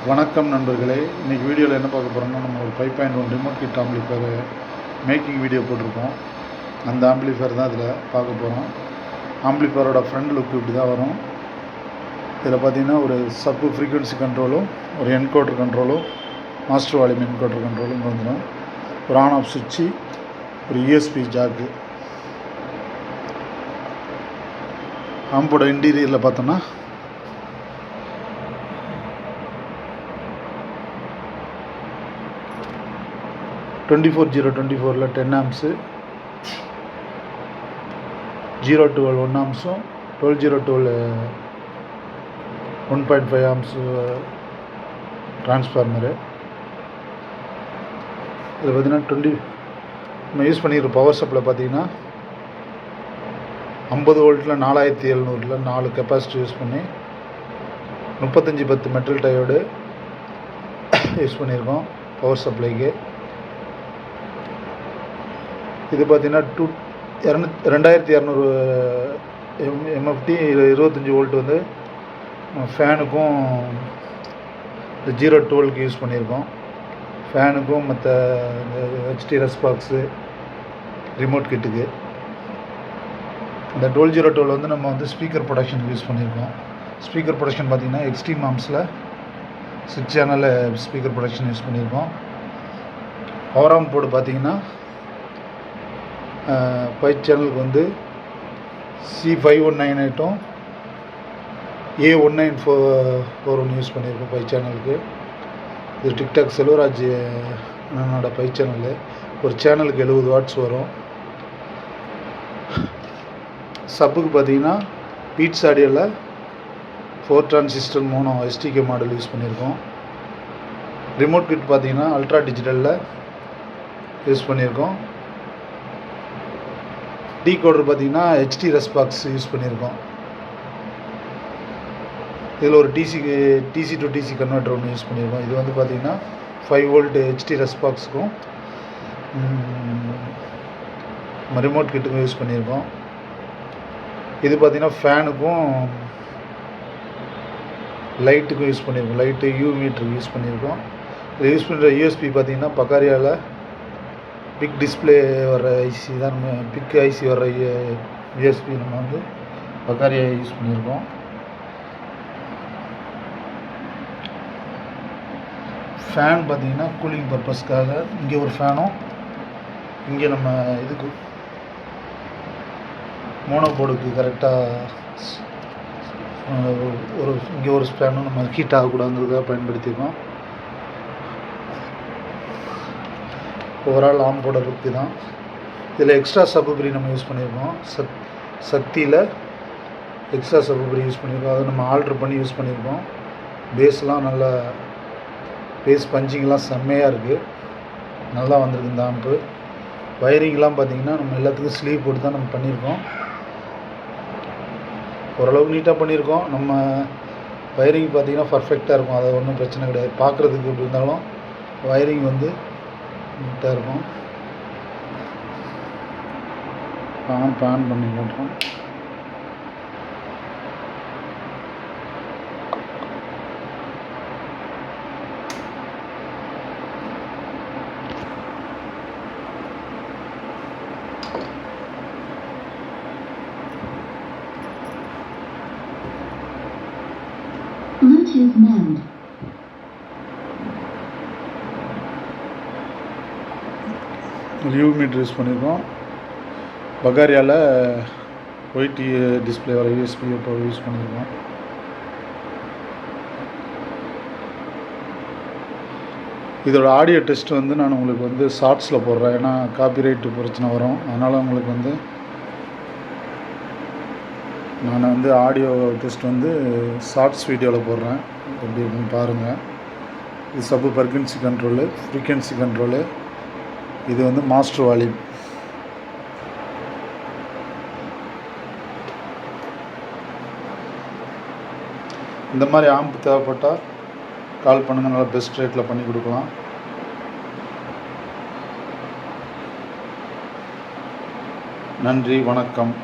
வணக்கம் நண்பர்களே. இன்றைக்கி வீடியோவில் என்ன பார்க்க போகிறோம்னா, நம்ம ஒரு 5.1 remote kit amplifier making video போட்டிருக்கோம். அந்த ஆம்பிளிஃபயர் தான் இதில் பார்க்க போகிறோம். ஆம்பிளிஃபயரோட ஃப்ரண்ட் லுக் இப்படி தான் வரும். இதில் பார்த்திங்கன்னா ஒரு சப்பு ஃப்ரீக்வன்சி கண்ட்ரோலும், ஒரு என்கோடர் கண்ட்ரோலும், மாஸ்டர் வால்யூம் என்கோடர் கண்ட்ரோலும் இங்கே வந்துடும். ஒரு ஆன் ஆஃப் சுவிட்சு, ஒரு யூஎஸ்பி ஜாக்கு. ஆம்போட இன்டீரியரில் பார்த்தோன்னா 24024 10 ஆம்ஸு, 012 1 ஆம்ஸும், 12012 1.5 ஆம்ஸு டிரான்ஸ்ஃபார்மரு. இதில் பார்த்திங்கன்னா நம்ம யூஸ் பண்ணிக்கிற பவர் சப்ளை பார்த்திங்கன்னா 50 வோல்ட்டில் 4700 4 கெப்பாசிட்டி யூஸ் பண்ணி 3510 மெட்டல் டயோடு யூஸ் பண்ணியிருக்கோம் பவர் சப்ளைக்கு. இது பார்த்திங்கன்னா 2200 எம்எஃப்டி 25 வோல்ட் வந்து ஃபேனுக்கும் 012க்கு யூஸ் பண்ணியிருக்கோம். ஃபேனுக்கும் மற்ற ஹெச்டி ரெஸ்பாக்ஸு ரிமோட் கிட்டுக்கு. இந்த 12012 வந்து நம்ம வந்து ஸ்பீக்கர் ப்ரொடக்ஷனுக்கு யூஸ் பண்ணியிருக்கோம். ஸ்பீக்கர் ப்ரொடக்ஷன் பார்த்திங்கன்னா எக்ஸ்ட்ரீம் ஆம்ஸில் 6 சேனல் ஸ்பீக்கர் ப்ரொடக்ஷன் யூஸ் பண்ணியிருக்கோம். பவர் ஆம் போர்டு பார்த்திங்கன்னா 5 சேனலுக்கு வந்து C5198 A1941 யூஸ் பண்ணியிருக்கோம் 5 சேனலுக்கு. இது டிக்டாக் செல்வராஜ் அண்ணனோட 5 சேனலு. ஒரு சேனலுக்கு 70 வாட்ஸ் வரும். சப்புக்கு பார்த்தீங்கன்னா பீட்ஸ் ஆடியோவில் 4 transistor mono SDK model use பண்ணியிருக்கோம். ரிமோட் கிட் பார்த்தீங்கன்னா அல்ட்ரா டிஜிட்டலில் யூஸ் பண்ணியிருக்கோம். டீகோடர் பார்த்திங்கன்னா ஹெச்டி ரெஸ்பாக்ஸ் யூஸ் பண்ணியிருக்கோம். இதில் ஒரு டிசி டு டிசி கன்வெர்ட்டர் ஒன்று யூஸ் பண்ணியிருக்கோம். இது வந்து பார்த்திங்கன்னா 5 வோல்ட் ஹெச்டி ரெஸ்பாக்ஸுக்கும் ரிமோட் கிட்டுக்கும் யூஸ் பண்ணியிருக்கோம். இது பார்த்திங்கன்னா ஃபேனுக்கும் லைட்டுக்கும் யூஸ் பண்ணியிருக்கோம். லைட்டு யூ மீட்டருக்கு யூஸ் பண்ணியிருக்கோம். இதில் யூஸ் பண்ணுற யூஎஸ்பி பார்த்திங்கன்னா பக்காரியாவில் பிக் டிஸ்பிளே வர ஐசி தான். நம்ம பிக் ஐசி வர யூஎஸ்பி நம்ம வந்து பக்காரியா யூஸ் பண்ணியிருக்கோம். ஃபேன் பார்த்திங்கன்னா கூலிங் பர்பஸ்க்காக இங்கே ஒரு ஃபேனும், இங்கே நம்ம இதுக்கு மோனோ போர்டுக்கு கரெக்டாக இங்கே ஒரு ஃபேனும் நம்ம ஹீட் ஆகக்கூடாதுங்கிறதுக்காக பயன்படுத்தியிருக்கோம். ஓவரால் ஆம்போட லுக்கு தான். இதில் எக்ஸ்ட்ரா சப்புபரி நம்ம யூஸ் பண்ணியிருக்கோம். சக்தியில் எக்ஸ்ட்ரா சப்புபரி யூஸ் பண்ணியிருக்கோம். அதை நம்ம ஆல்ட்ரு பண்ணி யூஸ் பண்ணியிருக்கோம். பேஸ்லாம் நல்லா பேஸ் பஞ்சிங்லாம் செம்மையாக இருக்குது. நல்லா வந்திருக்கு இந்த ஆம்பு. வயரிங்லாம் பார்த்திங்கன்னா நம்ம எல்லாத்துக்கும் ஸ்லீவ் போட்டு தான் நம்ம பண்ணியிருக்கோம். ஓரளவுக்கு நீட்டாக பண்ணியிருக்கோம். நம்ம வயரிங் பார்த்திங்கன்னா பர்ஃபெக்டாக இருக்கும். அது ஒன்றும் பிரச்சனை கிடையாது. பார்க்குறதுக்கு எப்படி இருந்தாலும் வயரிங் வந்து நீட்டாக இருக்கும். ஆன் பண்ணி காட்டுறோம். Bluetooth mode. You metre use பண்ணியிருக்கோம். பகாரியாவில் ஒயிட் டிஸ்பிளே வர யூஎஸ்பி இப்போ யூஸ் பண்ணியிருக்கோம். இதோட ஆடியோ டெஸ்ட் வந்து நான் உங்களுக்கு வந்து ஷார்ட்ஸில் போடுறேன். ஏன்னா காப்பிரைட்டு பிரச்சனை வரும். அதனால் உங்களுக்கு வந்து நான் வந்து ஆடியோ டெஸ்ட் வந்து ஷார்ட்ஸ் வீடியோவில் போடுறேன். எப்படி இருக்குன்னு பாருங்கள். இது சப்பு ஃப்ரீக்வன்சி கண்ட்ரோலு, ஃப்ரீக்வன்சி கண்ட்ரோலு. இது வந்து மாஸ்டர் வால்யூம். இந்த மாதிரி ஆம்பு தேவைப்பட்டால் கால் பண்ணுங்கள். நல்லா பெஸ்ட் ரேட்டில் பண்ணி கொடுக்கலாம். நன்றி, வணக்கம்.